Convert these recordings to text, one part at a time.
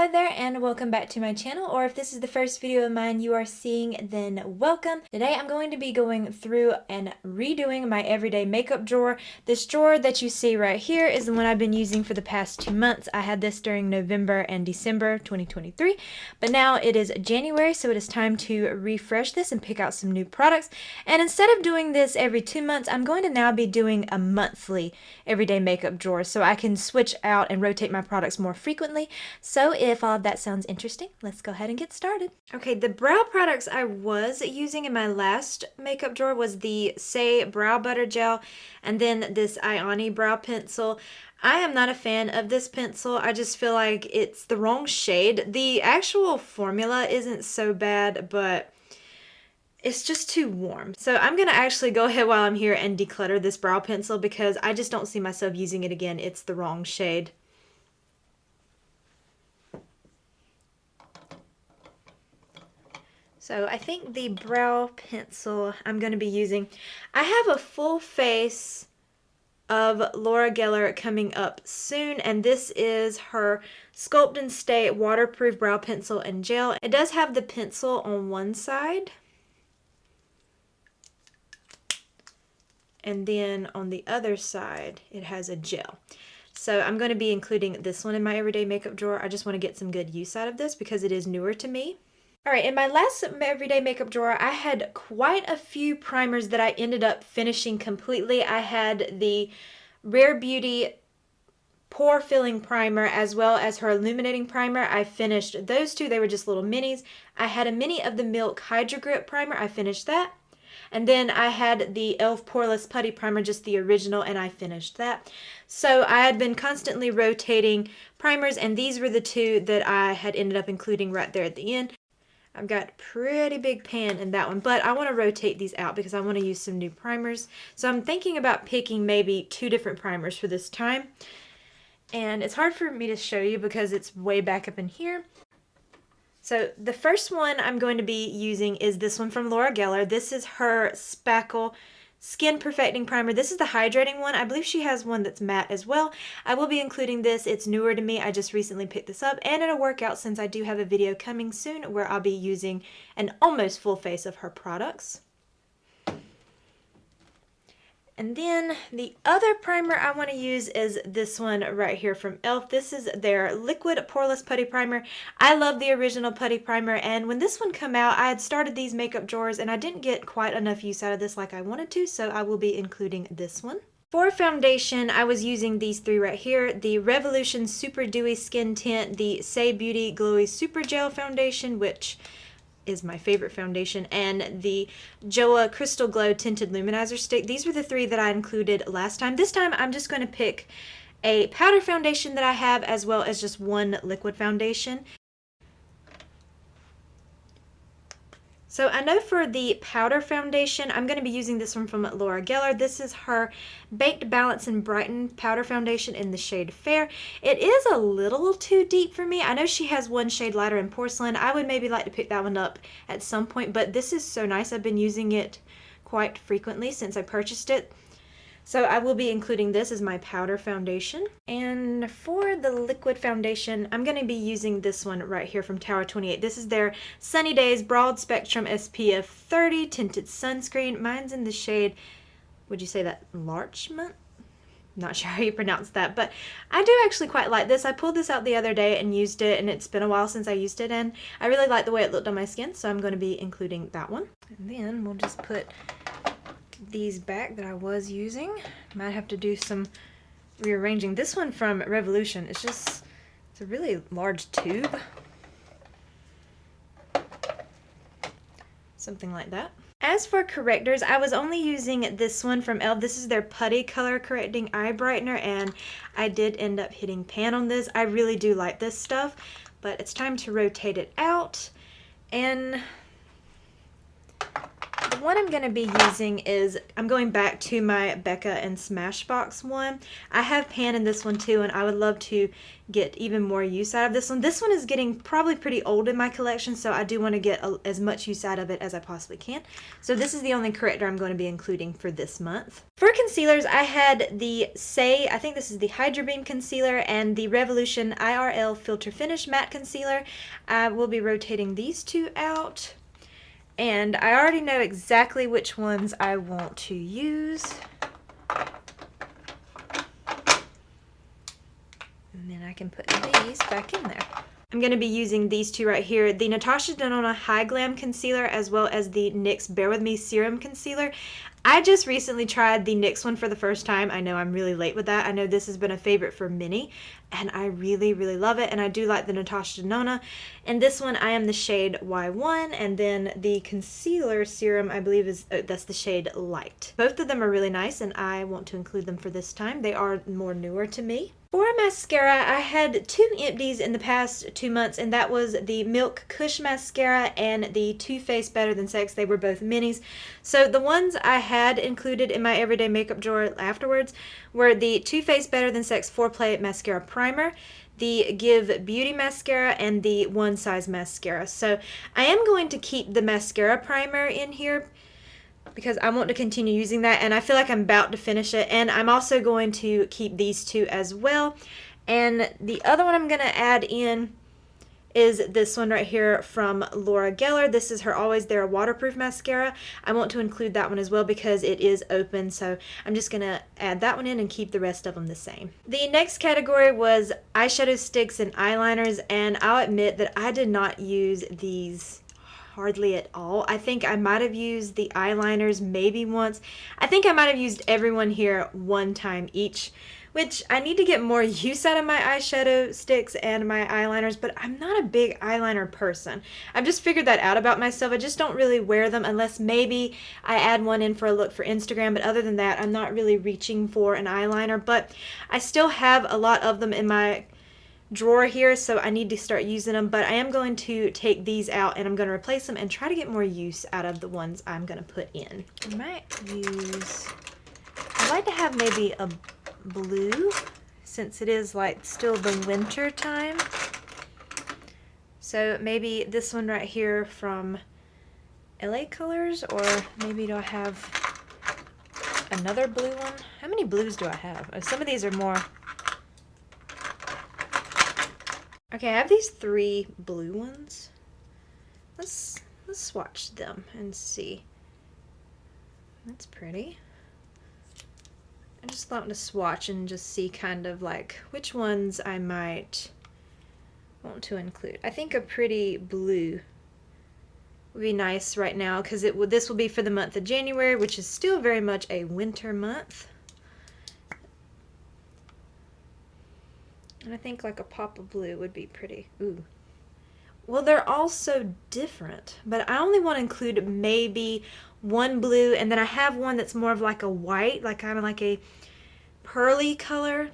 Hello there and welcome back to my channel, or if this is the first video of mine you are seeing, then welcome. Today I'm going to be going through and redoing my everyday makeup drawer. This drawer that you see right here is the one I've been using for the past 2 months. I had this during November and December 2023, but now it is January, so it is time to refresh this and pick out some new products. And instead of doing this every 2 months, I'm going to now be doing a monthly everyday makeup drawer so I can switch out and rotate my products more frequently. So if all of that sounds interesting, let's go ahead and get started. Okay, the brow products I was using in my last makeup drawer was the Say Brow Butter Gel and then this Ioni Brow Pencil. I am not a fan of this pencil. I just feel like it's the wrong shade. The actual formula isn't so bad, but it's just too warm. So I'm going to actually go ahead while I'm here and declutter this brow pencil because I just don't see myself using it again. It's the wrong shade. So I think the brow pencil I'm going to be using, I have a full face of Laura Geller coming up soon, and this is her Sculpt and Stay Waterproof Brow Pencil and Gel. It does have the pencil on one side, and then on the other side it has a gel. So I'm going to be including this one in my everyday makeup drawer. I just want to get some good use out of this because it is newer to me. Alright, in my last everyday makeup drawer, I had quite a few primers that I ended up finishing completely. I had the Rare Beauty Pore Filling Primer as well as her Illuminating Primer. I finished those two. They were just little minis. I had a mini of the Milk Hydro Grip Primer. I finished that. And then I had the e.l.f. Poreless Putty Primer, just the original, and I finished that. So I had been constantly rotating primers, and these were the two that I had ended up including right there at the end. I've got a pretty big pan in that one, but I want to rotate these out because I want to use some new primers. So I'm thinking about picking maybe 2 different primers for this time. And it's hard for me to show you because it's way back up in here. So the first one I'm going to be using is this one from Laura Geller. This is her Spackle Skin Perfecting Primer. This is the hydrating one. I believe she has one that's matte as well. I will be including this. It's newer to me. I just recently picked this up and it'll work out since I do have a video coming soon where I'll be using an almost full face of her products. And then the other primer I want to use is this one right here from e.l.f. This is their Liquid Poreless Putty Primer. I love the original putty primer, and when this one came out, I had started these makeup drawers and I didn't get quite enough use out of this like I wanted to, so I will be including this one. For foundation, I was using these 3 right here. The Revolution Super Dewy Skin Tint, the Say Beauty Glowy Super Gel Foundation, which is my favorite foundation, and the Joa Crystal Glow Tinted Luminizer Stick. These were the 3 that I included last time. This time I'm just going to pick a powder foundation that I have as well as just one liquid foundation. So I know for the powder foundation, I'm going to be using this one from Laura Geller. This is her Baked Balance and Brighten Powder Foundation in the shade Fair. It is a little too deep for me. I know she has one shade lighter in Porcelain. I would maybe like to pick that one up at some point, but this is so nice. I've been using it quite frequently since I purchased it. So I will be including this as my powder foundation. And for the liquid foundation, I'm going to be using this one right here from Tower 28. This is their Sunny Days Broad Spectrum SPF 30 Tinted Sunscreen. Mine's in the shade, would you say that Larchmont? Not sure how you pronounce that, but I do actually quite like this. I pulled this out the other day and used it, and it's been a while since I used it, and I really like the way it looked on my skin, so I'm going to be including that one. And then we'll just put these back that I was using. Might have to do some rearranging. This one from Revolution, it's a really large tube. Something like that. As for correctors, I was only using this one from e.l.f. This is their Putty Color Correcting Eye Brightener, and I did end up hitting pan on this. I really do like this stuff, but it's time to rotate it out. And The one I'm going to be using is, I'm going back to my Becca and Smashbox one. I have pan in this one too, and I would love to get even more use out of this one. This one is getting probably pretty old in my collection, so I do want to get as much use out of it as I possibly can. So this is the only corrector I'm going to be including for this month. For concealers, I had the I think this is the Hydra Beam Concealer and the Revolution IRL Filter Finish Matte Concealer. I will be rotating these two out. And I already know exactly which ones I want to use. And then I can put these back in there. I'm going to be using these two right here, the Natasha Denona High Glam Concealer as well as the NYX Bear With Me Serum Concealer. I just recently tried the NYX one for the first time. I know I'm really late with that. I know this has been a favorite for many, and I really, really love it. And I do like the Natasha Denona. And this one, I am the shade Y1, and then the concealer serum, I believe is, that's the shade Light. Both of them are really nice, and I want to include them for this time. They are more newer to me. For mascara, I had two empties in the past 2 months, and that was the Milk Kush Mascara and the Too Faced Better Than Sex. They were both minis. So the ones I had included in my everyday makeup drawer afterwards were the Too Faced Better Than Sex Foreplay Mascara Primer, the Give Beauty Mascara, and the One Size Mascara. So I am going to keep the mascara primer in here because I want to continue using that, and I feel like I'm about to finish it. And I'm also going to keep these two as well. And the other one I'm going to add in is this one right here from Laura Geller. This is her Always There Waterproof Mascara. I want to include that one as well because it is open, so I'm just going to add that one in and keep the rest of them the same. The next category was eyeshadow sticks and eyeliners, and I'll admit that I did not use these hardly at all. I think I might have used the eyeliners maybe once. I think I might have used everyone here one time each, which I need to get more use out of my eyeshadow sticks and my eyeliners, but I'm not a big eyeliner person. I've just figured that out about myself. I just don't really wear them unless maybe I add one in for a look for Instagram, but other than that, I'm not really reaching for an eyeliner, but I still have a lot of them in my drawer here, so I need to start using them. But I am going to take these out and I'm going to replace them and try to get more use out of the ones I'm going to put in. I might use, I'd like to have maybe a blue since it is like still the winter time. So maybe this one right here from LA Colors, or maybe do I have another blue one? How many blues do I have? Some of these are more. Okay, I have these 3 blue ones. Let's swatch them and see. That's pretty. I just thought to swatch and just see kind of like which ones I might want to include. I think a pretty blue would be nice right now because this will be for the month of January, which is still very much a winter month. And I think like a pop of blue would be pretty. Ooh. Well, they're all so different, but I only want to include maybe one blue, and then I have one that's more of like a white, like kind of like a pearly color.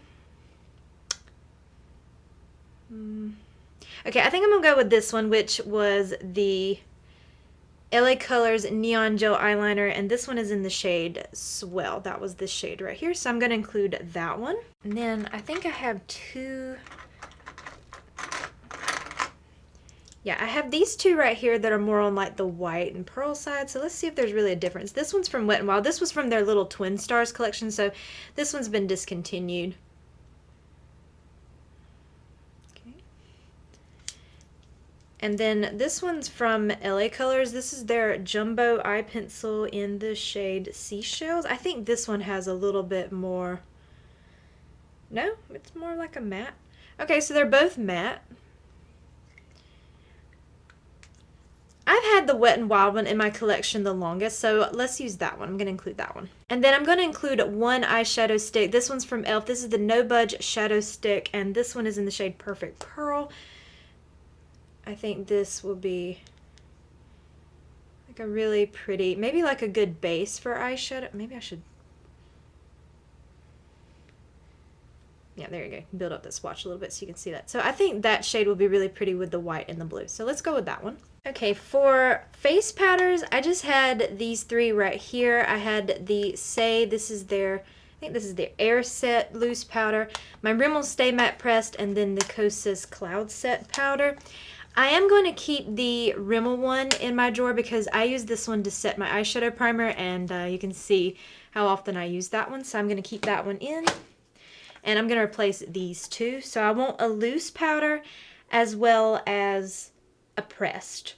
Okay, I think I'm going to go with this one, which was the LA Colors Neon Gel Eyeliner, and this one is in the shade Swell. That was this shade right here, so I'm going to include that one. And then I think I have 2... Yeah, I have these 2 right here that are more on like the white and pearl side, so let's see if there's really a difference. This one's from Wet n Wild. This was from their little Twin Stars collection, so this one's been discontinued. And then this one's from LA Colors. This is their Jumbo Eye Pencil in the shade Seashells. I think this one has a little bit more... No, it's more like a matte. Okay, so they're both matte. I've had the Wet n Wild one in my collection the longest, so let's use that one. I'm going to include that one. And then I'm going to include one eyeshadow stick. This one's from e.l.f. This is the No Budge Shadow Stick, and this one is in the shade Perfect Pearl. I think this will be like a really pretty, maybe like a good base for eyeshadow. Maybe I should, yeah, there you go. Build up the swatch a little bit so you can see that. So I think that shade will be really pretty with the white and the blue. So let's go with that one. Okay, for face powders, I just had these three right here. I had the Say, this is their, I think this is their Air Set Loose Powder, my Rimmel Stay Matte Pressed, and then the Kosas Cloud Set Powder. I am going to keep the Rimmel one in my drawer because I use this one to set my eyeshadow primer, and you can see how often I use that one, so I'm going to keep that one in. And I'm going to replace these two. So I want a loose powder as well as a pressed.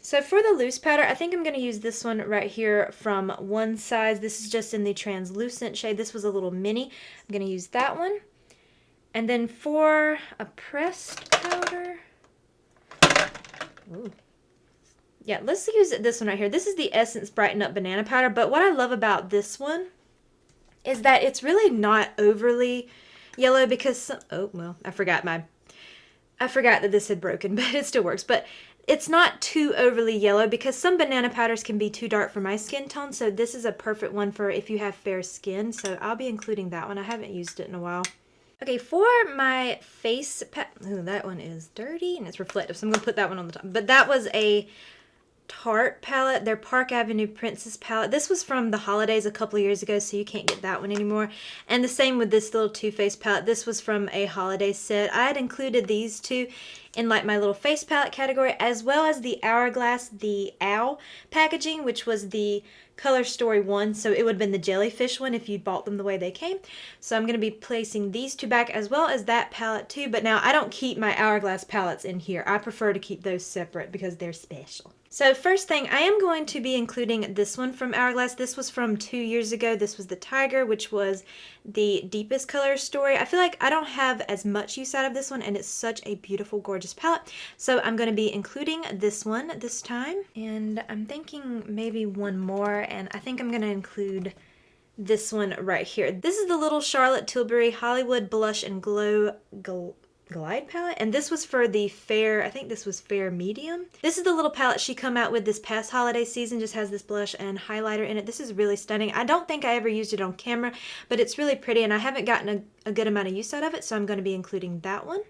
So for the loose powder, I think I'm going to use this one right here from One Size. This is just in the translucent shade. This was a little mini. I'm going to use that one. And then for a pressed powder, ooh. Yeah, let's use this one right here. This is the Essence Brighten Up Banana Powder. But what I love about this one is that it's really not overly yellow because, oh, well, I forgot that this had broken, but it still works. But it's not too overly yellow because some banana powders can be too dark for my skin tone. So this is a perfect one for if you have fair skin. So I'll be including that one. I haven't used it in a while. Okay, for my face ooh, that one is dirty and it's reflective. So I'm going to put that one on the top. But that was a Tarte palette, their Park Avenue Princess palette. This was from the holidays a couple of years ago, so you can't get that one anymore. And the same with this little Too Faced palette. This was from a holiday set. I had included these two in like my little face palette category, as well as the Hourglass, the Owl packaging, which was the Color Story one, so it would have been the jellyfish one if you'd bought them the way they came. So I'm going to be placing these two back as well as that palette too, but now I don't keep my Hourglass palettes in here. I prefer to keep those separate because they're special. So first thing, I am going to be including this one from Hourglass. This was from 2 years ago. This was the Tiger, which was the deepest color story. I feel like I don't have as much use out of this one, and it's such a beautiful, gorgeous palette. So I'm going to be including this one this time. And I'm thinking maybe one more, and I think I'm going to include this one right here. This is the little Charlotte Tilbury Hollywood Blush and Glow Glide palette, and this was for the fair, I think this was fair medium. This is the little palette she come out with this past holiday season, just has this blush and highlighter in it. This is really stunning. I don't think I ever used it on camera, but it's really pretty and I haven't gotten a good amount of use out of it, so I'm going to be including that one.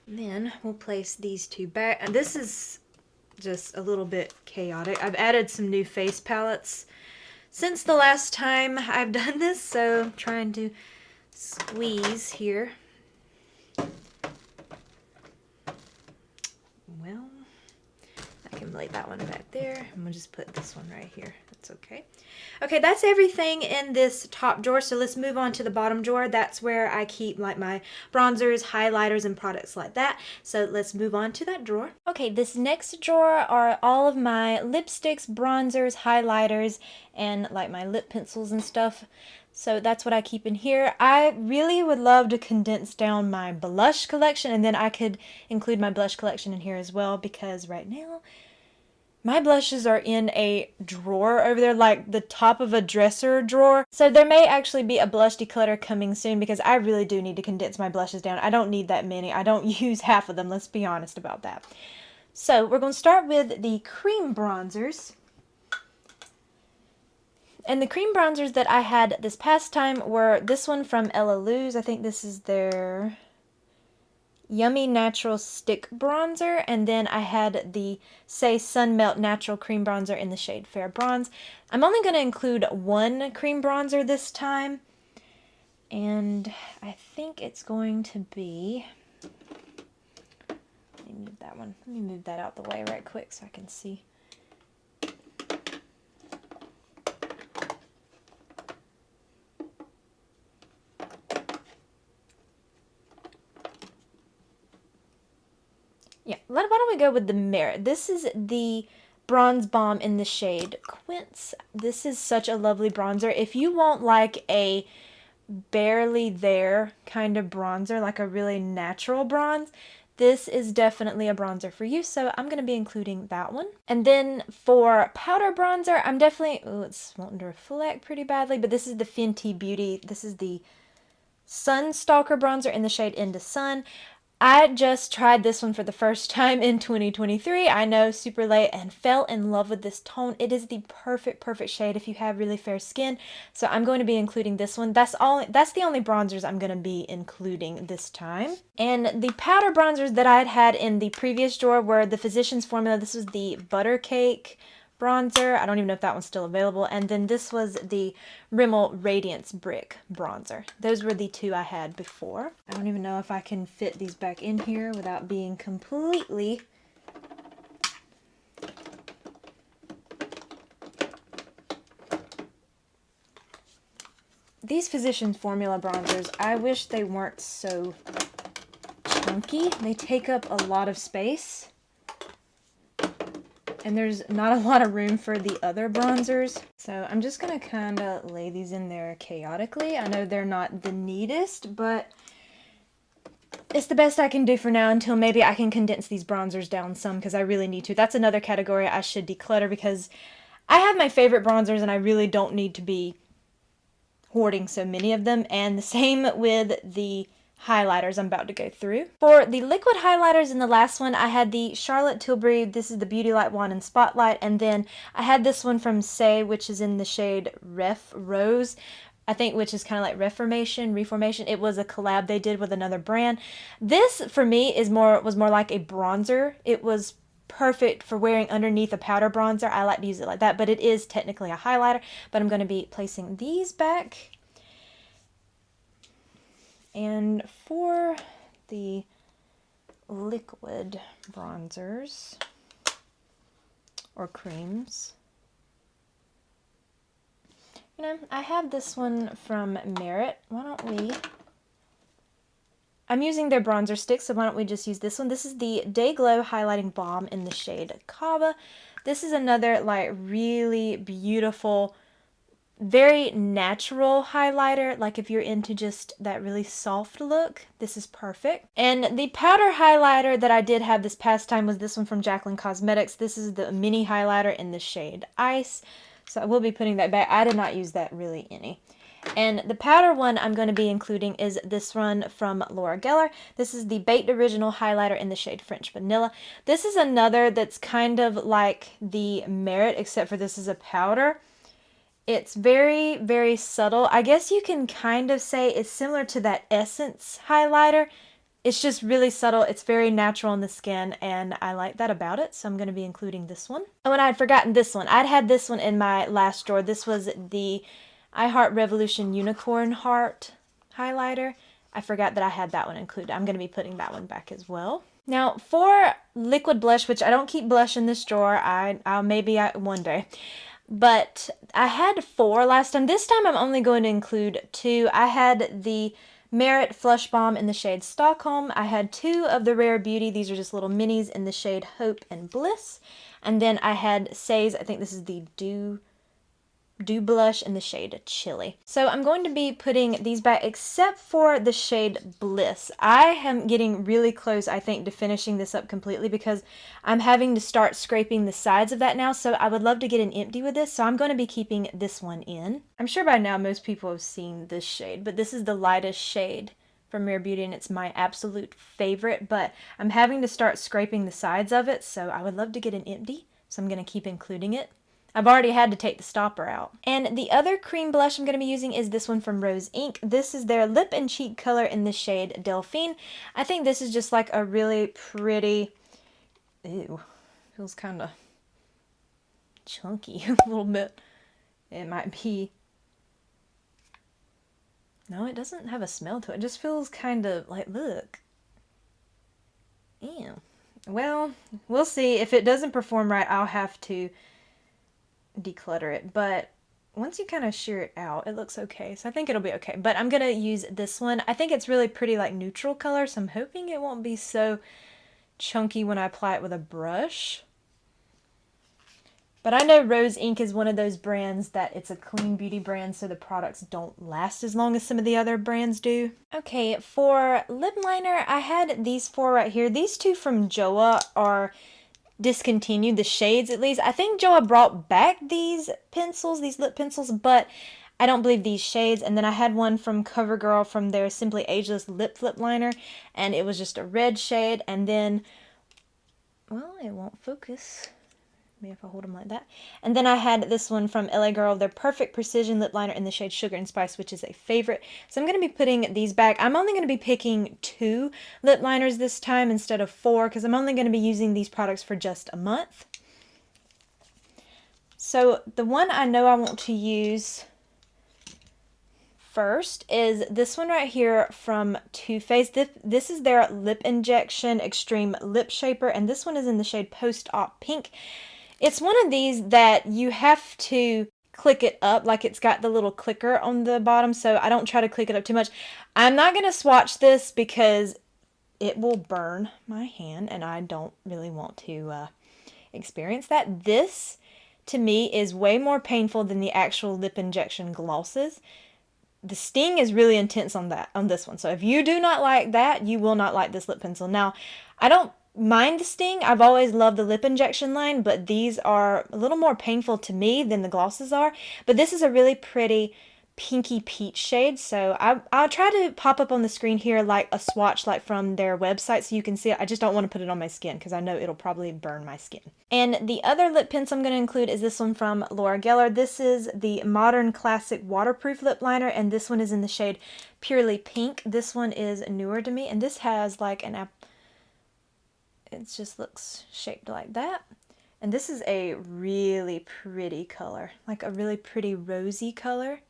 And then we'll place these two back, and this is just a little bit chaotic. I've added some new face palettes since the last time I've done this, so I'm trying to squeeze here. Well, I can lay that one back there. I'm gonna just put this one right here. That's okay. Okay, that's everything in this top drawer. So let's move on to the bottom drawer. That's where I keep like my bronzers, highlighters, and products like that. So let's move on to that drawer. Okay, this next drawer are all of my lipsticks, bronzers, highlighters, and like my lip pencils and stuff. So that's what I keep in here. I really would love to condense down my blush collection, and then I could include my blush collection in here as well, because right now my blushes are in a drawer over there, like the top of a dresser drawer. So there may actually be a blush declutter coming soon because I really do need to condense my blushes down. I don't need that many. I don't use half of them, let's be honest about that. So we're going to start with the cream bronzers. And the cream bronzers that I had this past time were this one from Ella Lou's. I think this is their Yummy Natural Stick Bronzer. And then I had the Say Sun Melt Natural Cream Bronzer in the shade Fair Bronze. I'm only going to include one cream bronzer this time. And I think it's going to be... Let me move that one. Let me move that out the way right quick so I can see. Yeah, why don't we go with the Merit? This is the Bronze Bomb in the shade Quince. This is such a lovely bronzer. If you want like a barely there kind of bronzer, like a really natural bronze, this is definitely a bronzer for you, so I'm going to be including that one. And then for powder bronzer, I'm definitely, oh, it's wanting to reflect pretty badly, but this is the Fenty Beauty. This is the Sun Stalker bronzer in the shade Into Sun. I just tried this one for the first time in 2023. I know, super late, and fell in love with this tone. It is the perfect shade if you have really fair skin. So I'm going to be including this one. That's the only bronzers I'm going to be including this time. And the powder bronzers that I had had in the previous drawer were the Physicians Formula. This was the Butter Cake bronzer. I don't even know if that one's still available. And then this was the Rimmel Radiance Brick bronzer. Those were the two I had before. I don't even know if I can fit these back in here without being completely these Physicians Formula bronzers, I wish they weren't so chunky. They take up a lot of space. And there's not a lot of room for the other bronzers. So I'm just going to kind of lay these in there chaotically. I know they're not the neatest, but it's the best I can do for now until maybe I can condense these bronzers down some because I really need to. That's another category I should declutter because I have my favorite bronzers and I really don't need to be hoarding so many of them. And the same with the highlighters I'm about to go through. For the liquid highlighters in the last one, I had the Charlotte Tilbury, this is the Beauty Light Wand and Spotlight, and then I had this one from Say, which is in the shade Ref Rose, I think, which is kind of like Reformation. It was a collab they did with another brand. This, for me, was more like a bronzer. It was perfect for wearing underneath a powder bronzer. I like to use it like that, but it is technically a highlighter, but I'm going to be placing these back. And for the liquid bronzers or creams, you know, I have this one from Merit. Why don't we, I'm using their bronzer stick, so why don't we just use this one. This is the Day Glow Highlighting Balm in the shade Kava. This is another like really beautiful, very natural highlighter. Like if you're into just that really soft look, this is perfect. And the powder highlighter that I did have this past time was this one from Jaclyn Cosmetics. This is the mini highlighter in the shade Ice. So I will be putting that back. I did not use that really any. And the powder one I'm going to be including is this one from Laura Geller. This is the Baked Original highlighter in the shade French Vanilla. This is another that's kind of like the Merit, except for this is a powder. It's very subtle. I guess you can kind of say it's similar to that Essence highlighter. It's just really subtle. It's very natural on the skin, and I like that about it, so I'm going to be including this one. Oh, and I had forgotten this one. I'd had this one in my last drawer. This was the I Heart Revolution Unicorn Heart highlighter. I forgot that I had that one included. I'm going to be putting that one back as well. Now, for liquid blush, which I don't keep blush in this drawer. I'll maybe one day. But I had 4 last time. This time I'm only going to include 2. I had the Merit Flush Balm in the shade Stockholm. I had 2 of the Rare Beauty. These are just little minis in the shade Hope and Bliss. And then I had Say's, I think this is the Dew blush in the shade Chili. So I'm going to be putting these back except for the shade Bliss. I am getting really close, I think, to finishing this up completely because I'm having to start scraping the sides of that now, so I would love to get an empty with this, so I'm going to be keeping this one in. I'm sure by now most people have seen this shade, but this is the lightest shade from Rare Beauty and it's my absolute favorite, but I'm having to start scraping the sides of it, so I would love to get an empty, so I'm going to keep including it. I've already had to take the stopper out. And the other cream blush I'm going to be using is this one from Rose Inc. This is their lip and cheek color in the shade Delphine. I think this is just like a really pretty, ew, feels kind of chunky a little bit. It might be, no, it doesn't have a smell to it. It just feels kind of like, look. Ew. Well, we'll see. If it doesn't perform right, I'll have to declutter it, but once you kind of shear it out, it looks okay, so I think it'll be okay. But I'm gonna use this one. I think it's really pretty, like neutral color, so I'm hoping it won't be so chunky when I apply it with a brush. But I know Rose Inc. is one of those brands that it's a clean beauty brand, so the products don't last as long as some of the other brands do. Okay, for lip liner, I had these 4 right here. These 2 from Joa are discontinued, the shades at least. I think Joa brought back these pencils, these lip pencils, but I don't believe these shades. And then I had one from CoverGirl from their Simply Ageless Lip Flip Liner, and it was just a red shade. And then, well, it won't focus. Maybe if I hold them like that. And then I had this one from LA Girl, their Perfect Precision Lip Liner in the shade Sugar and Spice, which is a favorite. So I'm going to be putting these back. I'm only going to be picking 2 lip liners this time instead of 4, because I'm only going to be using these products for just a month. So the one I know I want to use first is this one right here from Too Faced. This is their Lip Injection Extreme Lip Shaper, and this one is in the shade Post-Op Pink. It's one of these that you have to click it up, like it's got the little clicker on the bottom, so I don't try to click it up too much. I'm not going to swatch this because it will burn my hand, and I don't really want to experience that. This, to me, is way more painful than the actual lip injection glosses. The sting is really intense on this one, so if you do not like that, you will not like this lip pencil. Now, I don't mind the sting. I've always loved the lip injection line, but these are a little more painful to me than the glosses are. But this is a really pretty pinky peach shade, so I'll try to pop up on the screen here like a swatch like from their website so you can see it. I just don't want to put it on my skin because I know it'll probably burn my skin. And the other lip pencil I'm going to include is this one from Laura Geller. This is the Modern Classic Waterproof Lip Liner, and this one is in the shade Purely Pink. This one is newer to me, and this has like an it just looks shaped like that. And this is a really pretty color, like a really pretty rosy color.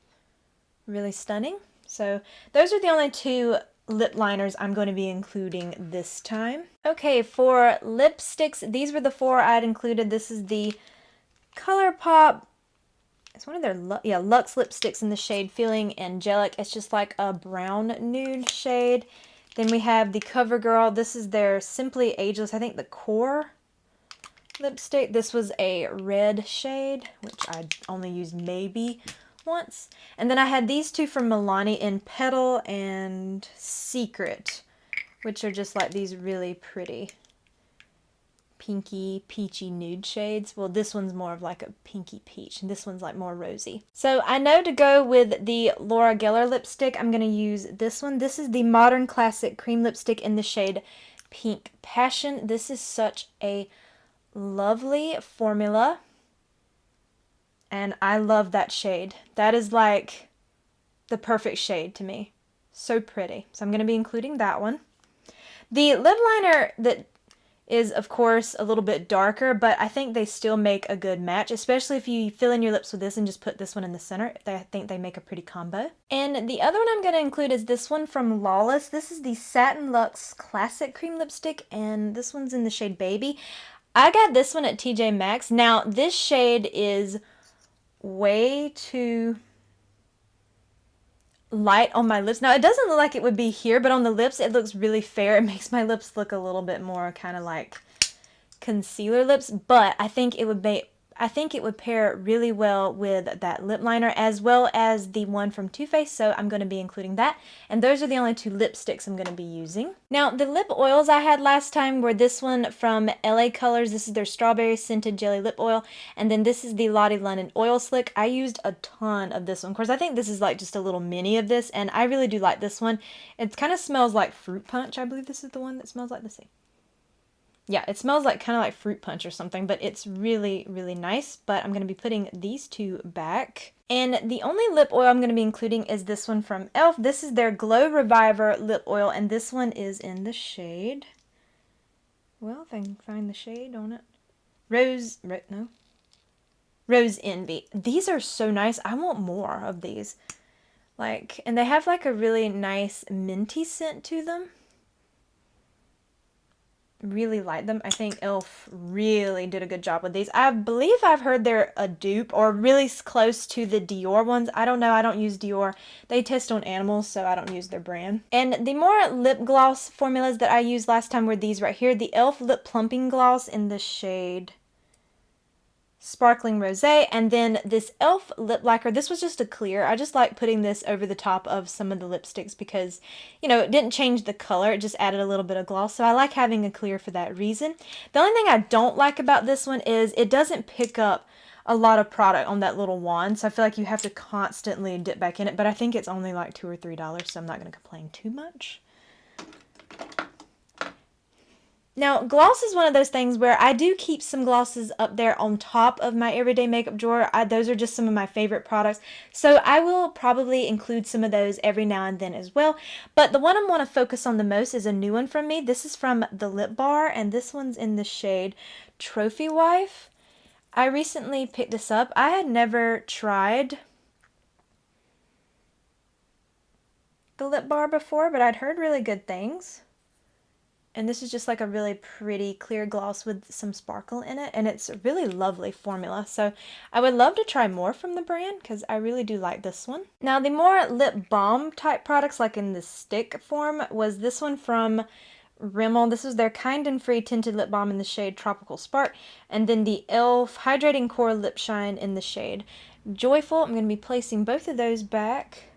Really stunning. So those are the only 2 lip liners I'm going to be including this time. Okay, for lipsticks, these were the 4 I'd included. This is the ColourPop. It's one of their Luxe lipsticks in the shade Feeling Angelic. It's just like a brown nude shade. Then we have the CoverGirl. This is their Simply Ageless, I think the Core lipstick. This was a red shade, which I only used maybe once. And then I had these 2 from Milani in Petal and Secret, which are just like these really pretty pinky, peachy nude shades. Well, this one's more of like a pinky peach, and this one's like more rosy. So I know to go with the Laura Geller lipstick, I'm going to use this one. This is the Modern Classic Cream Lipstick in the shade Pink Passion. This is such a lovely formula, and I love that shade. That is like the perfect shade to me. So pretty. So I'm going to be including that one. The lip liner that is, of course, a little bit darker, but I think they still make a good match, especially if you fill in your lips with this and just put this one in the center. I think they make a pretty combo. And the other one I'm going to include is this one from Lawless. This is the Satin Luxe Classic Cream Lipstick, and this one's in the shade Baby. I got this one at TJ Maxx. Now, this shade is way too light on my lips. Now, it doesn't look like it would be here, but on the lips, it looks really fair. It makes my lips look a little bit more kind of like concealer lips, but I think it would pair really well with that lip liner as well as the one from Too Faced, so I'm going to be including that. And those are the only 2 lipsticks I'm going to be using. Now, the lip oils I had last time were this one from LA Colors. This is their Strawberry Scented Jelly Lip Oil, and then this is the Lottie London Oil Slick. I used a ton of this one. Of course, I think this is like just a little mini of this, and I really do like this one. It kind of smells like fruit punch. I believe this is the one that smells like this. Yeah, it smells like kind of like fruit punch or something, but it's really, really nice. But I'm going to be putting these 2 back. And the only lip oil I'm going to be including is this one from e.l.f. This is their Glow Reviver lip oil, and this one is in the shade, well, if I can find the shade on it, Rose Envy. These are so nice. I want more of these. And they have like a really nice minty scent to them. Really like them. I think e.l.f. really did a good job with these. I believe I've heard they're a dupe or really close to the Dior ones. I don't know. I don't use Dior. They test on animals, so I don't use their brand. And the more lip gloss formulas that I used last time were these right here. The e.l.f. Lip Plumping Gloss in the shade Sparkling Rosé, and then this e.l.f. Lip Lacquer. This was just a clear. I just like putting this over the top of some of the lipsticks because, you know, it didn't change the color. It just added a little bit of gloss, so I like having a clear for that reason. The only thing I don't like about this one is it doesn't pick up a lot of product on that little wand, so I feel like you have to constantly dip back in it, but I think it's only like $2 or $3, so I'm not going to complain too much. Now, gloss is one of those things where I do keep some glosses up there on top of my everyday makeup drawer. Those are just some of my favorite products. So I will probably include some of those every now and then as well. But the one I want to focus on the most is a new one from me. This is from the Lip Bar, and this one's in the shade Trophy Wife. I recently picked this up. I had never tried the Lip Bar before, but I'd heard really good things. And this is just like a really pretty clear gloss with some sparkle in it. And it's a really lovely formula. So I would love to try more from the brand because I really do like this one. Now the more lip balm type products, like in the stick form, was this one from Rimmel. This is their Kind and Free Tinted Lip Balm in the shade Tropical Spark. And then the e.l.f. Hydrating Core Lip Shine in the shade Joyful. I'm going to be placing both of those back.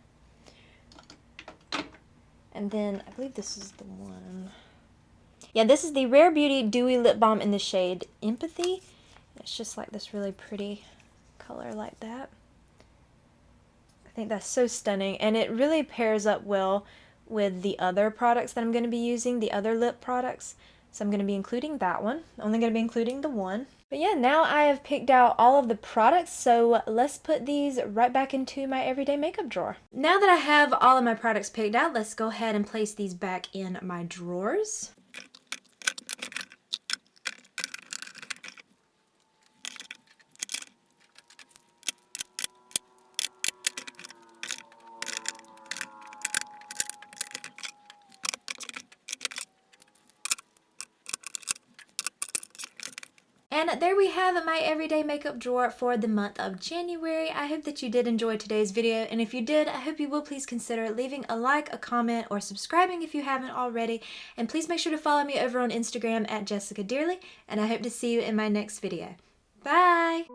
And then I believe this is the one. Yeah, this is the Rare Beauty Dewy Lip Balm in the shade Empathy. It's just like this really pretty color like that. I think that's so stunning, and it really pairs up well with the other products that I'm going to be using, the other lip products. So I'm going to be including that one. Only going to be including the one. But yeah, now I have picked out all of the products, so let's put these right back into my everyday makeup drawer. Now that I have all of my products picked out, let's go ahead and place these back in my drawers. And there we have my everyday makeup drawer for the month of January. I hope that you did enjoy today's video, and if you did, I hope you will please consider leaving a like, a comment, or subscribing if you haven't already. And please make sure to follow me over on Instagram at Jessica Dearly, and I hope to see you in my next video. Bye!